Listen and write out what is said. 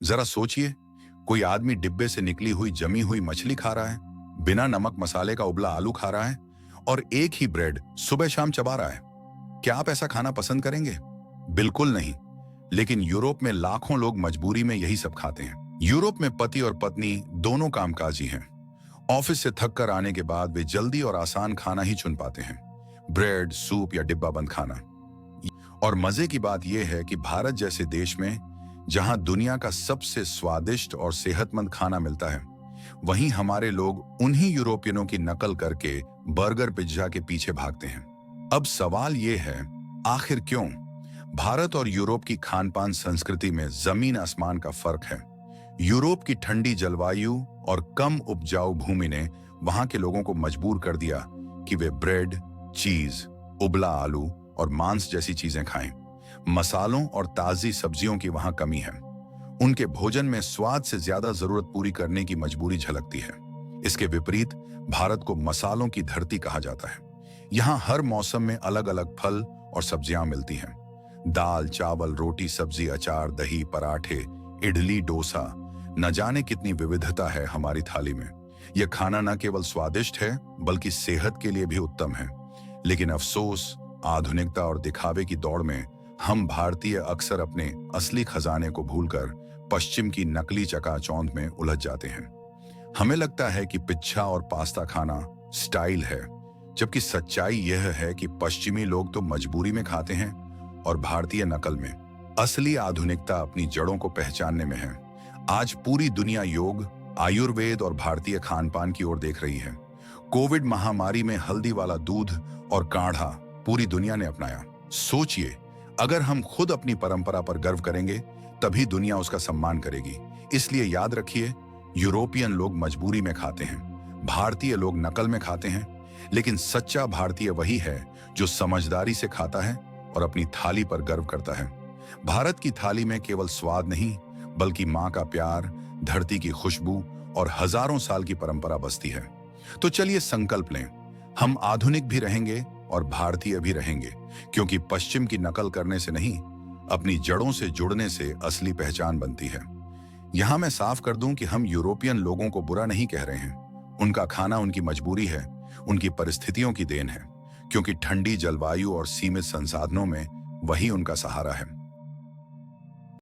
जरा सोचिए, कोई आदमी डिब्बे से निकली हुई जमी हुई मछली खा रहा है, बिना नमक मसाले का उबला आलू खा रहा है और एक ही ब्रेड सुबह शाम चबा रहा है। क्या आप ऐसा खाना पसंद करेंगे? बिल्कुल नहीं। लेकिन यूरोप में लाखों लोग मजबूरी में यही सब खाते हैं। यूरोप में पति और पत्नी दोनों कामकाजी हैं। ऑफिस से थक कर आने के बाद वे जल्दी और आसान खाना ही चुन पाते हैं, ब्रेड, सूप या डिब्बा बंद खाना। और मजे की बात यह है कि भारत जैसे देश में, जहां दुनिया का सबसे स्वादिष्ट और सेहतमंद खाना मिलता है, वहीं हमारे लोग उन्हीं यूरोपियनों की नकल करके बर्गर पिज्जा के पीछे भागते हैं। अब सवाल यह है, आखिर क्यों? भारत और यूरोप की खान-पान संस्कृति में जमीन आसमान का फर्क है। यूरोप की ठंडी जलवायु और कम उपजाऊ भूमि ने वहां के लोगों को मजबूर कर दिया कि वे ब्रेड, चीज, उबला आलू और मांस जैसी चीजें खाएं। मसालों और ताजी सब्जियों की वहां कमी है। उनके भोजन में स्वाद से ज्यादा जरूरत पूरी करने की मजबूरी झलकती है। इसके विपरीत भारत को मसालों की धरती कहा जाता है। यहाँ हर मौसम में अलग अलग फल और सब्जियां मिलती हैं। दाल, चावल, रोटी, सब्जी, अचार, दही, पराठे, इडली, डोसा, न जाने कितनी विविधता है हमारी थाली में। यह खाना न केवल स्वादिष्ट है बल्कि सेहत के लिए भी उत्तम है। लेकिन अफसोस, आधुनिकता और दिखावे की दौड़ में हम भारतीय अक्सर अपने असली खजाने को भूलकर पश्चिम की नकली चकाचौंध में उलझ जाते हैं। हमें लगता है कि पिज्जा और पास्ता खाना स्टाइल है, जबकि सच्चाई यह है कि पश्चिमी लोग तो मजबूरी में खाते हैं और भारतीय नकल में। असली आधुनिकता अपनी जड़ों को पहचानने में है। आज पूरी दुनिया योग, आयुर्वेद और भारतीय खान-पान की ओर देख रही है। कोविड महामारी में हल्दी वाला दूध और काढ़ा पूरी दुनिया ने अपनाया। सोचिए, अगर हम खुद अपनी परंपरा पर गर्व करेंगे, तभी दुनिया उसका सम्मान करेगी। इसलिए याद रखिए, यूरोपियन लोग मजबूरी में खाते हैं, भारतीय लोग नकल में खाते हैं, लेकिन सच्चा भारतीय वही है जो समझदारी से खाता है और अपनी थाली पर गर्व करता है। भारत की थाली में केवल स्वाद नहीं, बल्कि माँ का प्यार, धरती की खुशबू और हजारों साल की परंपरा बसती है। तो चलिए संकल्प लें, हम आधुनिक भी रहेंगे और भारतीय भी रहेंगे, क्योंकि पश्चिम की नकल करने से नहीं, अपनी जड़ों से जुड़ने से असली पहचान बनती है। यहां मैं साफ कर दूं कि हम यूरोपियन लोगों को बुरा नहीं कह रहे हैं। उनका खाना उनकी मजबूरी है, उनकी परिस्थितियों की देन है, क्योंकि ठंडी जलवायु और सीमित संसाधनों में वही उनका सहारा है।